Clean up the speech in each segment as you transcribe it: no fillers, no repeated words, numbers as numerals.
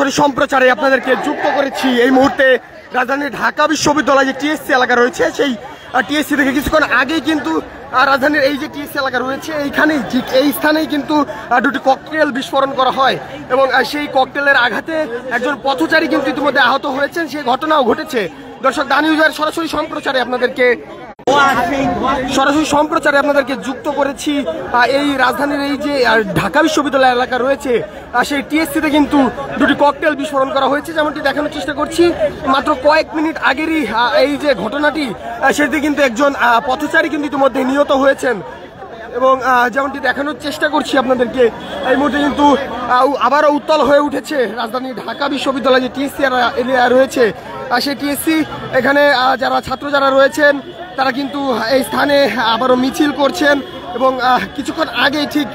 সরাসরি সম্প্রচারে আপনাদেরকে যুক্ত করেছি এই মুহূর্তে রাজধানীর ঢাকা বিশ্ববিদ্যালয় যে টিএসসি এলাকা রয়েছে সেই টিএসসি থেকে কিছুক্ষণ আগেই কিন্তু রাজধানীর এই যে টিএসসি এলাকা রয়েছে এইখানেই ঠিক এই স্থানেই কিন্তু দুটি ককটেল বিস্ফোরণ করা হয় এবং সেই ককটেলের আঘাতে একজন পথচারী কিন্তু ইতিমধ্যে আহত হয়েছেন, সেই ঘটনাও ঘটেছে। দর্শক, দা নিউজের সরাসরি সম্প্রচারে আপনাদেরকে যুক্ত করেছি এই রাজধানীর এই যে ঢাকা বিশ্ববিদ্যালয় এলাকা রয়েছে সেই টিএসসিতে কিন্তু দুটি ককটেল বিস্ফোরণ করা হয়েছে। যেমনটি দেখানোর চেষ্টা করছি, মাত্র কয়েক মিনিট আগেরই এই যে ঘটনাটি সেটি কিন্তু একজন পথচারী কিন্তু ইতিমধ্যে নিহত হয়েছেন এবং যেমনটি দেখানোর চেষ্টা করছি আপনাদেরকে এই মুহূর্তে কিন্তু আবারও উত্তাল হয়ে উঠেছে রাজধানী ঢাকা বিশ্ববিদ্যালয় যে টিএসসি এরিয়া রয়েছে সেই টিএসসি এখানে ছাত্র যারা রয়েছেন তারা কিন্তু এই স্থানে আবারও মিছিল করছেন এবং কিছুক্ষণ আগেই ঠিক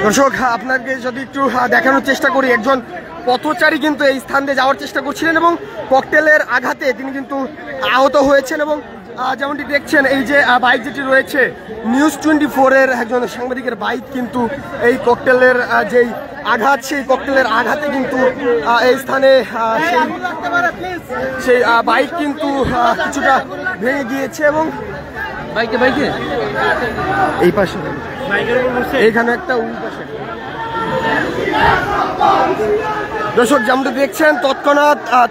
দর্শক, আপনাকে যদি একটু দেখানোর চেষ্টা করি, একজন পথচারী কিন্তু এই স্থান দিয়ে যাওয়ার চেষ্টা করছিলেন এবং ককটেলের আঘাতে তিনি কিন্তু আহত হয়েছেন এবং যেমনটি দেখছেন এই যে বাইক যেটি রয়েছে নিউজ 24 এর একজন সাংবাদিকের বাইক কিন্তু এই ককটেলের যেই আঘাত সেই ককটেলের আঘাতে কিন্তু এই স্থানে সেই বাইক কিন্তু কিছুটা ভেঙে গিয়েছে এবং বাইকে এই পাশে এইখানে একটা ওই পাশে। দর্শক, যেমনটা দেখছেন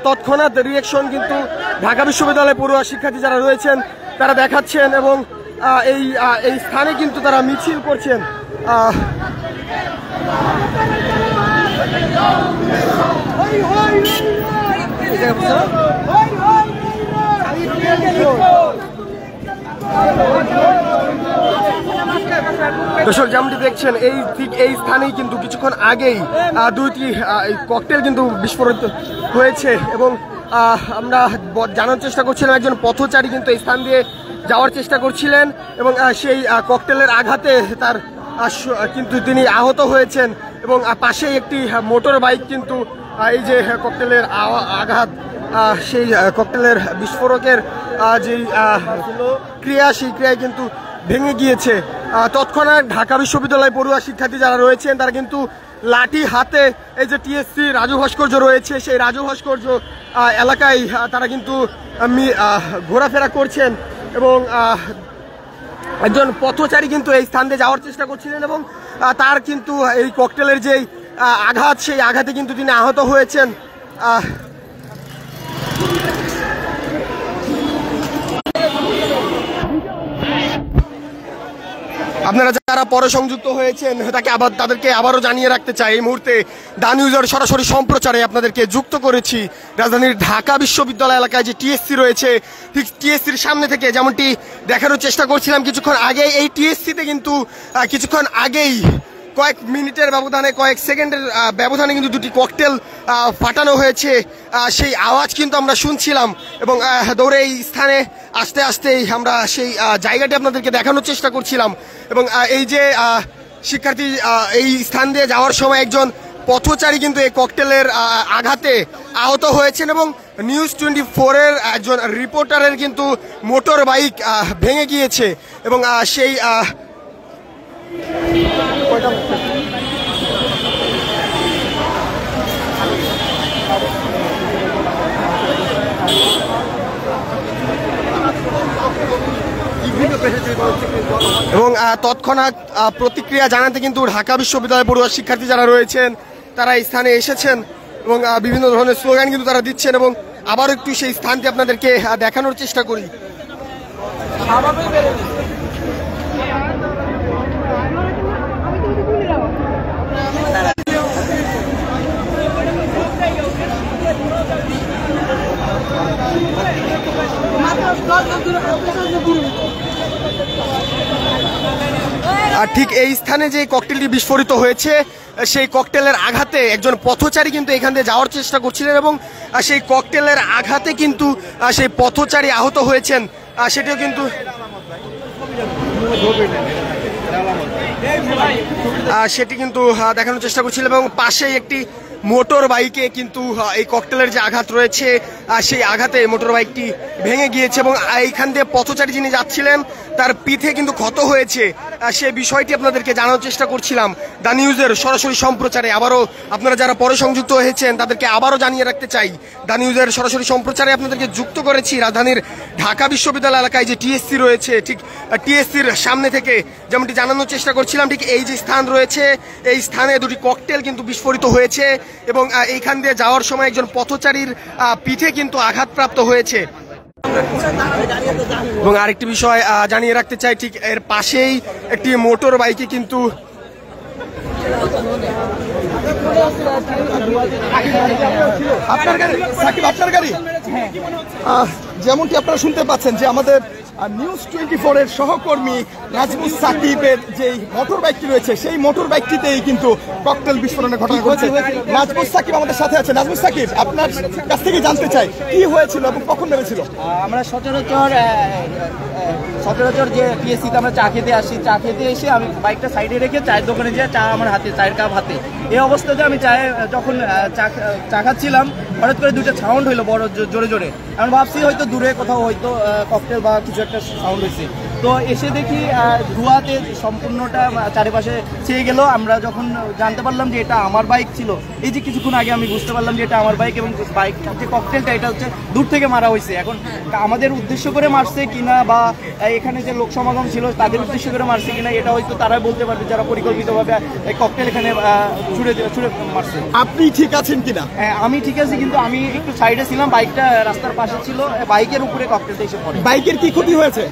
তৎক্ষণাৎ রিয়েকশন কিন্তু ঢাকা বিশ্ববিদ্যালয় পড়ুয়া শিক্ষার্থী যারা রয়েছেন তারা দেখাচ্ছেন এবং এই স্থানে কিন্তু তারা মিছিল করছেন। দর্শক, যেমনটি দেখছেন এই স্থানেই কিন্তু কিছুক্ষণ আগেই দুইটি ককটেল কিন্তু বিস্ফোরিত হয়েছে এবং আমরা জানার চেষ্টা করছিলাম একজন পথচারী কিন্তু এই স্থান দিয়ে যাওয়ার চেষ্টা করছিলেন এবং সেই ককটেলের আঘাতে তার কিন্তু তিনি আহত হয়েছেন এবং পাশেই একটি মোটর বাইক কিন্তু এই যে ককটেলের আঘাত সেই ককটেলের বিস্ফোরকের যেই ক্রিয়া সেই ক্রিয়ায় কিন্তু ভেঙে গিয়েছে। তৎক্ষণাৎ ঢাকা বিশ্ববিদ্যালয় পড়ুয়া শিক্ষার্থী যারা রয়েছেন তারা কিন্তু লাঠি হাতে এই যে টিএসসি রাজু ভাস্কর্য রয়েছে সেই রাজু ভাস্কর্য এলাকায় তারা কিন্তু ঘোরাফেরা করছেন এবং একজন পথচারী কিন্তু এই স্থান দিয়ে যাওয়ার চেষ্টা করছিলেন এবং তার কিন্তু এই ককটেলের যেই আঘাত সেই আঘাতে কিন্তু তিনি আহত হয়েছেন। আপনারা যারা পরে সংযুক্ত হয়েছেন তাদেরকে আবারও জানিয়ে রাখতে চাই এই মুহূর্তে দা নিউজের সরাসরি সম্প্রচারে আপনাদেরকে যুক্ত করেছি রাজধানীর ঢাকা বিশ্ববিদ্যালয় এলাকায় যে টিএসসি রয়েছে ঠিক টিএসসির সামনে থেকে। যেমনটি দেখানোর চেষ্টা করছিলাম কিছুক্ষণ আগে এই টিএসসিতে কিন্তু কিছুক্ষণ আগেই কয়েক মিনিটের ব্যবধানে কয়েক সেকেন্ডের ব্যবধানে কিন্তু দুটি ককটেল ফাটানো হয়েছে, সেই আওয়াজ কিন্তু আমরা শুনছিলাম এবং দৌড়ে এই স্থানে আস্তে আস্তেই আমরা সেই জায়গাটি আপনাদেরকে দেখানোর চেষ্টা করছিলাম এবং এই যে শিক্ষার্থী এই স্থান দিয়ে যাওয়ার সময় একজন পথচারী কিন্তু এই ককটেলের আঘাতে আহত হয়েছেন এবং নিউজ 24 এর একজন রিপোর্টারের কিন্তু মোটর বাইক ভেঙে গিয়েছে এবং সেই এবং তৎক্ষণাৎ প্রতিক্রিয়া জানাতে কিন্তু ঢাকা বিশ্ববিদ্যালয় পড়ুয়া শিক্ষার্থী যারা রয়েছেন তারা এই স্থানে এসেছেন এবং বিভিন্ন ধরনের স্লোগান কিন্তু তারা দিচ্ছেন এবং আবার একটু সেই স্থানটি আপনাদেরকে দেখানোর চেষ্টা করি। আর ঠিক এই স্থানে যে ককটেলটি বিস্ফোরিত হয়েছে সেই ককটেলের আঘাতে একজন পথচারী কিন্তু এখান দিয়ে যাওয়ার চেষ্টা করছিলেন এবং সেই ককটেলের আঘাতে কিন্তু সেই পথচারী আহত হয়েছেন সেটিও কিন্তু সেটি কিন্তু দেখানোর চেষ্টা করছিলেন এবং পাশেই একটি মোটর বাইকে কিন্তু এই ককটেলের যে আঘাত রয়েছে সেই আঘাতে মোটর বাইকটি ভেঙে গিয়েছে এবং এইখান দিয়ে পথচারী যিনি যাচ্ছিলেন তার পিঠে কিন্তু ক্ষত হয়েছে। সে বিষয়টি আপনাদেরকে জানানোর চেষ্টা করছিলাম দ্য নিউজের সরাসরি সম্প্রচারে। আবারও আপনারা যারা পরে সংযুক্ত হয়েছেন তাদেরকে আবারও জানিয়ে রাখতে চাই, দ্য নিউজের সরাসরি সম্প্রচারে আপনাদেরকে যুক্ত করেছি রাজধানীর ঢাকা বিশ্ববিদ্যালয় এলাকায় যে টিএসসি রয়েছে, ঠিক টিএসসির সামনে থেকে যেমনটি জানানোর চেষ্টা করছিলাম, ঠিক এই যে স্থান রয়েছে এই স্থানে দুটি ককটেল কিন্তু বিস্ফোরিত হয়েছে এবং এইখান দিয়ে যাওয়ার সময় একজন পথচারীর পিঠে কিন্তু আঘাতপ্রাপ্ত হয়েছে। এবং আরেকটি বিষয় জানিয়ে রাখতে চাই, ঠিক এর পাশেই একটি মোটর বাইকে কিন্তু আপনার গাড়ি সাকিব, আপনার গাড়ি। যেমনটি আপনারা শুনতে পাচ্ছেন যে আমাদের নিউজ 24 এর সহকর্মী নাজমুস সাকিবের যে মোটর বাইকটি রয়েছে সেই মোটর বাইকটিতেই কিন্তু ককটেল বিস্ফোরণের ঘটনা ঘটেছে। নাজমুস সাকিব আমাদের সাথে আছে। নাজমুস সাকিব, আপনার কাছ থেকে জানতে চাই কি হয়েছিল এবং কখন নেমেছিল? আমরা সচরাচর যে পিএসসিতে আমরা চা খেতে আসি, চা খেতে এসে আমি বাইকটা সাইডে রেখে চায়ের দোকানে যেয়ে চা আমার হাতে, চায়ের কাপ হাতে, এই অবস্থাতে আমি চায়ে যখন চা খাচ্ছিলাম হঠাৎ করে দুটো সাউন্ড হইলো বড় জোরে জোরে। আমি ভাবছি হয়তো দূরে কোথাও হয়তো ককটেল বা কিছু একটা সাউন্ড হয়েছে। তো এসে দেখি ধোঁয়াতে সম্পূর্ণটা চারিপাশে ছেয়ে গেল। আমরা যখন জানতে পারলাম যে এটা আমার বাইক ছিল, এই যে কিছুক্ষণ আগে আমি বুঝতে পারলাম যে এটা আমার বাইক এবং বাইক যে ককটেলটা এটা হচ্ছে দূর থেকে মারা হয়েছে। এখন আমাদের উদ্দেশ্য করে মারছে কিনা বা এখানে যে লোক সমাগম ছিল তাদের উদ্দেশ্য করে মারছে কিনা এটা হয়তো তারাই বলতে পারবে যারা পরিকল্পিতভাবে ককটেল এখানে ছুড়ে মারছে। আপনি ঠিক আছেন কিনা? হ্যাঁ, আমি ঠিক আছি, কিন্তু আমি একটু সাইডে ছিলাম, বাইকটা রাস্তার পাশে ছিল, বাইকের উপরে ককটেলটা এসে পড়ে। বাইকের কি ক্ষতি হয়েছে?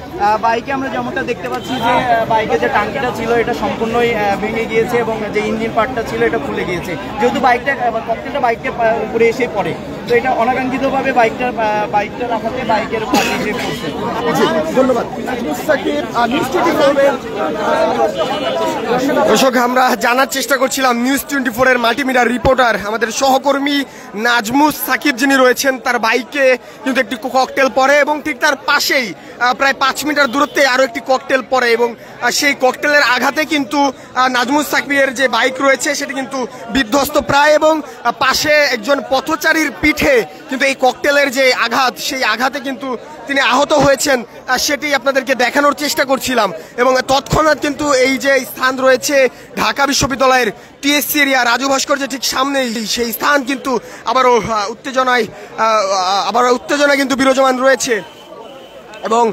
বাইকে আমরা যেমনটা দেখতে পাচ্ছি যে বাইকের যে টাঙ্কিটা ছিল এটা সম্পূর্ণই ভেঙে গিয়েছে এবং যে ইঞ্জিন পার্টটা ছিল এটা খুলে গিয়েছে, যেহেতু ককটেলটা বাইকের উপরে এসে পড়ে। তো এটা অনাকাঙ্ক্ষিতভাবে বাইকটা রাখাতে বাইকের পাশে এসে পড়ছে। ধন্যবাদ। দর্শক, আমরা জানার চেষ্টা করছিলাম নিউজ 24 এর মাল্টিমিডিয়া রিপোর্টার আমাদের সহকর্মী নাজমুস সাকিব যিনি রয়েছেন, তার বাইকে কিন্তু একটি ককটেল পড়ে এবং ঠিক তার পাশেই প্রায় 5 মিটার দূরত্বে আরো একটি ককটেল পড়ে এবং সেই ককটেলের আঘাতে কিন্তু নাজমুস সাকিবের যে বাইক রয়েছে সেটি কিন্তু বিধ্বস্ত প্রায় এবং পাশে একজন পথচারীর পিঠে কিন্তু এই ককটেলের যে আঘাত সেই আঘাতে কিন্তু তিনি আহত হয়েছেন, সেটি আপনাদেরকে দেখানোর চেষ্টা করছিলাম। এবং তৎক্ষণাৎ কিন্তু এই যে স্থান রয়েছে ঢাকা বিশ্ববিদ্যালয়ের টিএসসি এরিয়া রাজু ভাস্কর্যের ঠিক সামনেই, সেই স্থান কিন্তু আবারও উত্তেজনায় কিন্তু বিরাজমান রয়েছে। এবং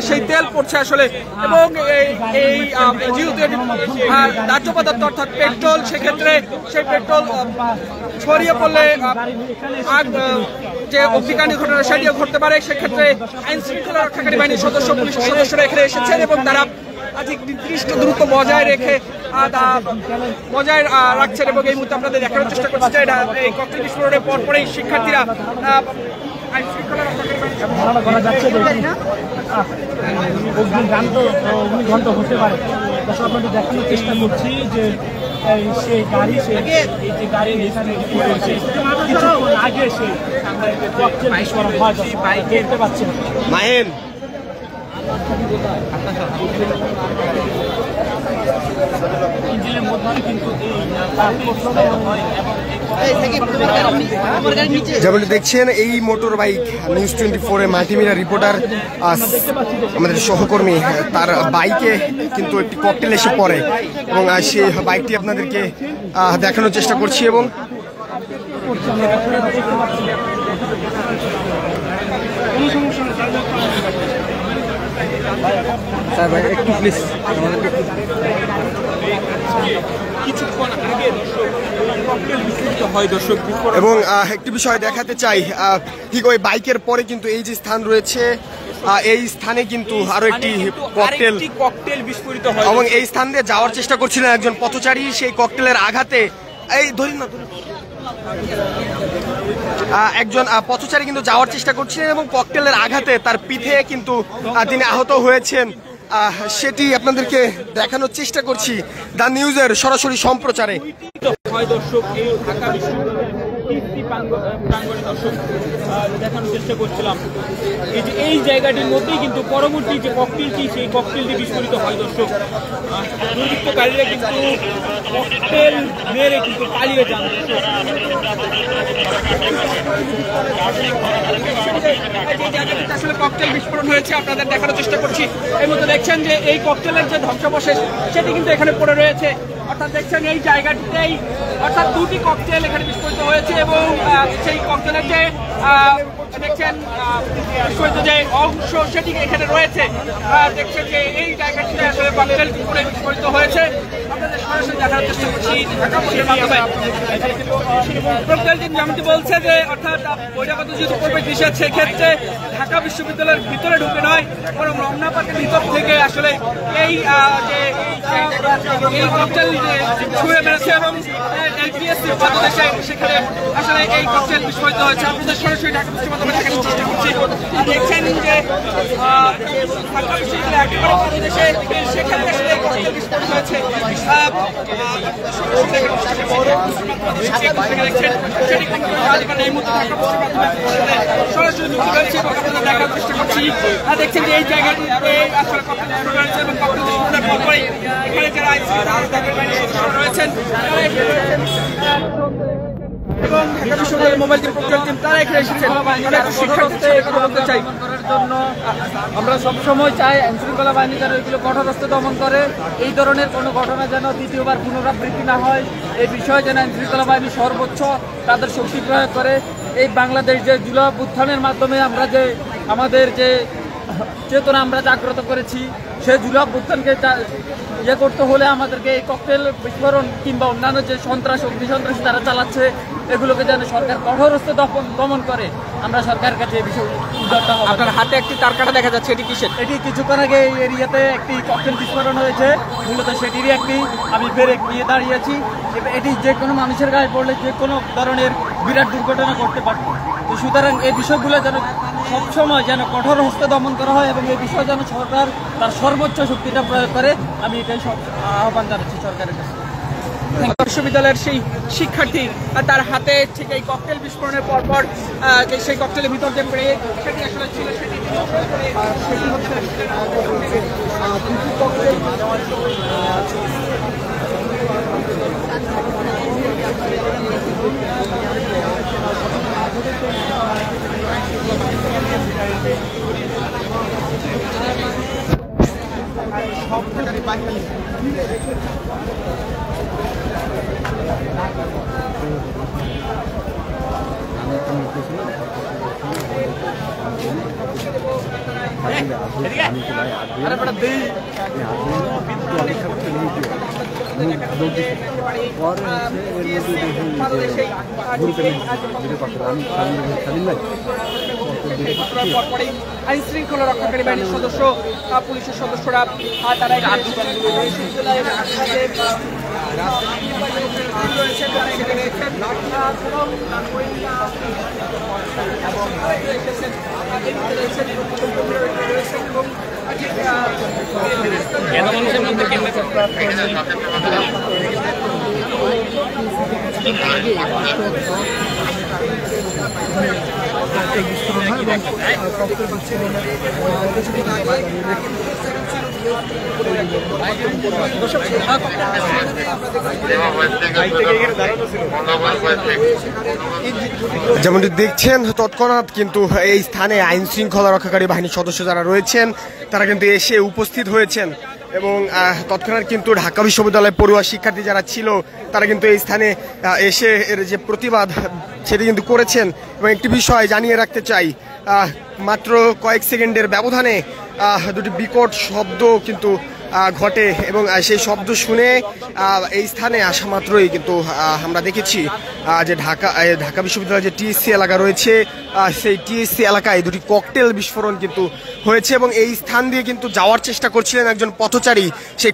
সেই তেল পড়ছে আসলে এবং এই যেহেতু দাহ্য পদার্থ অর্থাৎ পেট্রোল, সেক্ষেত্রে সেই পেট্রোল ছড়িয়ে পড়লে যে অগ্নিকাণ্ডের ঘটনা সেটিও ঘটতে পারে। সেক্ষেত্রে আইন শৃঙ্খলা রক্ষাকারী বাহিনীর পুলিশের সদস্যরা এখানে এসেছেন এবং তারা আজকে নির্দিষ্ট দূরত্ব বজায় রাখছেন এবং এই মুহূর্তে আপনাদের দেখানোর চেষ্টা করছি যে এই ককটেল বিস্ফোরণের পরপরই শিক্ষার্থীরা অগ্নিকাণ্ড হতে পারে। আপনাদের দেখানোর চেষ্টা করছি যে সেই গাড়ি এই যে গাড়ি এখানে কিছুক্ষণ আগে সেই ককটেল বিস্ফোরণ হয় দেখতে পাচ্ছেন। মাহিন ইঞ্জিনের মধ্যে কিন্তু যেমনটি দেখছেন এই মোটর বাইক নিউজ 24 এর মাল্টিমিডিয়া রিপোর্টার আমাদের সহকর্মী, তার বাইকে কিন্তু একটি ককটেল এসে পড়ে এবং সেই বাইকটি আপনাদেরকে দেখানোর চেষ্টা করছি। এবং একটু প্লিজ এবং একটি বিষয় দেখাতে চাই, ঠিক ওই বাইকের পরে কিন্তু এই যে স্থান রয়েছে এই স্থানে কিন্তু আরো একটি ককটেল বিস্ফোরিত হয় এবং এই স্থান দিয়ে যাওয়ার চেষ্টা করছিলেন একজন পথচারী, সেই ককটেলের আঘাতে একজন পথচারী কিন্তু যাওয়ার চেষ্টা করছিলেন এবং ককটেলের আঘাতে তার পিঠে কিন্তু তিনি আহত হয়েছেন, সেটি আপনাদেরকে দেখানোর চেষ্টা করছি দ্য নিউজের সরাসরি সম্প্রচারে। টিএসসি প্রাঙ্গণে দর্শক দেখানোর চেষ্টা করছিলাম এই জায়গাটির মধ্যেই কিন্তু পরবর্তী যে ককটেলটি সেই ককটেলটি বিস্ফোরিত হয় দর্শক। দুর্বৃত্তকারীরা কিন্তু ককটেল মেরে কিন্তু পালিয়ে যান দর্শক। আসলে ককটেল বিস্ফোরণ হয়েছে আপনাদের দেখানোর চেষ্টা করছি। এই মধ্যে দেখছেন যে এই ককটেলের যে ধ্বংসাবশেষ সেটি কিন্তু এখানে পড়ে রয়েছে। অর্থাৎ দেখছেন এই জায়গাটিতেই অর্থাৎ দুটি ককটেল এখানে বিস্ফোরিত হয়েছে এবং সেই ককটেলের যে দেখছেন বিস্ফোরিত যে অংশ সেটি এখানে রয়েছে। দেখছেন যে এই জায়গাটিতে আসলে ককটেল বিস্ফোরিত হয়েছে। আপনাদের সরাসরি দেখার চেষ্টা করছি ঢাকা পোস্টের মাধ্যমে। ককটেলটি যেমনটি বলছে যে অর্থাৎ বহিরাগত যেহেতু প্রবেশ নিষেধ সেক্ষেত্রে ঢাকা বিশ্ববিদ্যালয়ের ভিতরে ঢুকে নয় বরং রমনা পার্কের ভিতর থেকে আসলে এই ককটেল ছুঁড়ে মেরেছে এবং টিএসসি বাংলাদেশে সেখানে আসলে এই ককটেল বিস্ফোরিত হয়েছে। আপনাদের সরাসরি ঢাকা পোস্টের মাধ্যমে দেখানোর চেষ্টা করছি। দেখছেন যে ঢাকা বিশ্ববিদ্যালয় একেবারে বাংলাদেশে সেখানে আসলে এই ককটেল বিস্ফোরিত হয়েছে। সরাসরি যুক্ত রয়েছে এবং আপনাদের দেখার চেষ্টা করছি। দেখছেন যে এই জায়গাটিতে আসলে ককটেল শুরু হয়েছে এবং ককটেল বিস্ফোরণের পরপরই এখানে যারা রয়েছেন এবং ঢাকা বিশ্ববিদ্যালয়ের মোবাইল টিম প্রোগ্রাম টিম তারা এখানে এসেছেন। বলতে চাই করার জন্য আমরা সবসময় চাই আইনশৃঙ্খলা বাহিনী যেন এগুলো কঠোরহস্তে দমন করে, এই ধরনের কোনো ঘটনা যেন দ্বিতীয়বার পুনরাবৃত্তি না হয়, এই বিষয়ে যেন আইনশৃঙ্খলা বাহিনী সর্বোচ্চ তাদের শক্তি প্রয়োগ করে। এই বাংলাদেশ যে জুলাই অভ্যুত্থানের মাধ্যমে আমরা যে আমাদের যে চেতনা আমরা জাগ্রত করেছি, সেই জুলাই অভ্যুত্থানকে ইয়ে করতে হলে আমাদেরকে এই ককটেল বিস্ফোরণ কিংবা অন্যান্য যে অগ্নিসন্ত্রাসী তারা চালাচ্ছে এগুলোকে যেন সরকার কঠোরহস্তে দমন করে, আমরা সরকারের কাছে এই বিষয়ে উদ্যোক্তা হব। আপনার হাতে একটি তারকাটা দেখা যাচ্ছে, এটি কিসের? এটি কিছুক্ষণ আগে এই এরিয়াতে একটি ককটেল বিস্ফোরণ হয়েছে, মূলত সেটিরই একটি আমি ব্রেক নিয়ে দাঁড়িয়েছি। এটি যে কোনো মানুষের গায়ে পড়লে যে কোনো ধরনের বিরাট দুর্ঘটনা করতে পারত। তো সুতরাং এই বিষয়গুলো যেন সবসময় যেন কঠোর হস্তে দমন করা হয় এবং এই বিষয়ে যেন সরকার তার সর্বোচ্চ শক্তিটা প্রয়োগ করে, আমি এটাই আহ্বান জানাচ্ছি সরকারের কাছে। বিশ্ববিদ্যালয়ের সেই শিক্ষার্থী তার হাতে ঠিক এই ককটেল বিস্ফোরণের পরপর যে সেই ককটেলের ভিতর যে ব্রেক সেটি আসলে ছিল সেটি আইন শৃঙ্খলা রক্ষাকারী বাহিনীর সদস্য, পুলিশের সদস্যরা তারা যেমনটি দেখছেন তৎক্ষণাৎ কিন্তু এই স্থানে আইন শৃঙ্খলা রক্ষাকারী বাহিনীর সদস্য যারা রয়েছেন তারা কিন্তু এসে উপস্থিত হয়েছেন এবং তৎক্ষণাৎ কিন্তু ঢাকা বিশ্ববিদ্যালয়ের পড়ুয়া শিক্ষার্থী যারা ছিল তারা কিন্তু এই স্থানে এসে এর যে প্রতিবাদ সেটি কিন্তু করেছেন। এবং একটি বিষয় জানিয়ে রাখতে চাই, মাত্র কয়েক সেকেন্ডের ব্যবধানে দুটি বিকট শব্দ কিন্তু ঘটে এবং সেই শব্দ শুনে এই স্থানে আসা মাত্রই কিন্তু আমরা দেখেছি যে ঢাকা বিশ্ববিদ্যালয়ের যে টিএসসি এলাকা রয়েছে সেই টিএসসি এলাকায় দুটি ককটেল বিস্ফোরণ কিন্তু হয়েছে এবং এই স্থান দিয়ে কিন্তু যাওয়ার চেষ্টা করছিলেন একজন পথচারী। সেই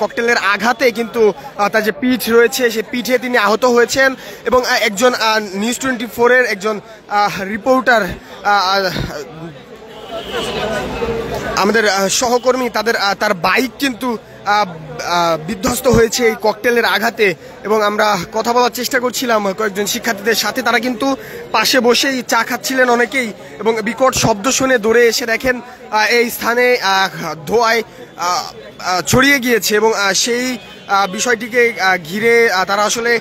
ককটেলের আঘাতে কিন্তু তার যে পিঠ রয়েছে সেই পিঠে তিনি আহত হয়েছেন এবং একজন নিউজ 24-এর একজন রিপোর্টার আমাদের সহকর্মী তার বাইক কিন্তু বিধ্বস্ত হয়েছে এই ককটেলের আঘাতে এবং আমরা কথা বলার চেষ্টা করছিলাম কয়েকজন শিক্ষার্থীদের সাথে। তারা কিন্তু পাশে বসেই চা খাচ্ছিলেন অনেকেই, এবং বিকট শব্দ শুনে দৌড়ে এসে দেখেন এই স্থানে ধোঁয়ায় ছড়িয়ে গিয়েছে, এবং সেই বিষয়টিকে ঘিরে তারা আসলে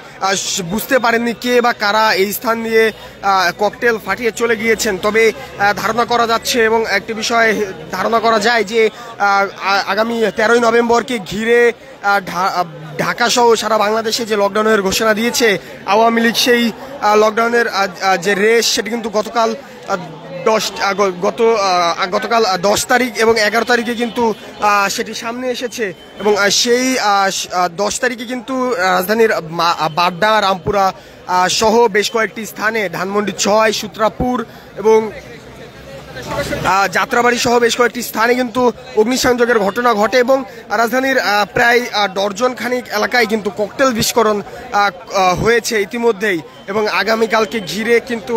বুঝতে পারেননি কে বা কারা এই স্থান দিয়ে ককটেল ফাটিয়ে চলে গিয়েছেন। তবে ধারণা করা যাচ্ছে এবং একটি বিষয় ধারণা করা যায় যে আগামী 13ই নভেম্বরকে ঘিরে ঢাকা সহ সারা বাংলাদেশে যে লকডাউনের ঘোষণা দিয়েছে আওয়ামী লীগ, সেই লকডাউনের যে রেস সেটি কিন্তু গতকাল 10 তারিখ এবং 11 তারিখে কিন্তু সেটি সামনে এসেছে, এবং সেই 10 তারিখে কিন্তু রাজধানীর বাড্ডা, রামপুরা সহ বেশ কয়েকটি স্থানে, ধানমন্ডি 6, সূত্রাপুর এবং যাত্রাবাড়ি সহ বেশ কয়েকটি স্থানে কিন্তু অগ্নিসংযোগের ঘটনা ঘটে, এবং রাজধানীর প্রায় ডর্জন খানিক এলাকায় কিন্তু ককটেল বিস্ফোরণ হয়েছে ইতিমধ্যেই। এবং আগামীকালকে ঘিরে কিন্তু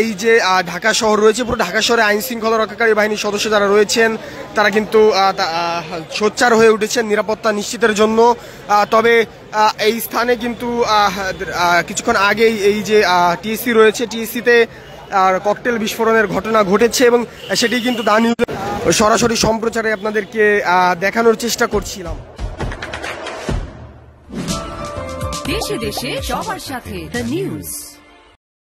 এই যে ঢাকা শহর রয়েছে, পুরো ঢাকা শহরে আইন শৃঙ্খলা রক্ষাকারী বাহিনীর সদস্য যারা রয়েছেন তারা কিন্তু সোচ্চার হয়ে উঠেছেন নিরাপত্তা নিশ্চিতের জন্য। তবে এই স্থানে কিন্তু কিছুক্ষণ আগেই এই যে টিএসসি রয়েছে, টিএসসিতে ককটেল বিস্ফোরণের ঘটনা ঘটেছে, এবং সেটি কিন্তু দা নিউজ সরাসরি সম্প্রচারে আপনাদেরকে দেখানোর চেষ্টা করছিলাম। দেশে দেশে সবার সাথে দ্য নিউজ।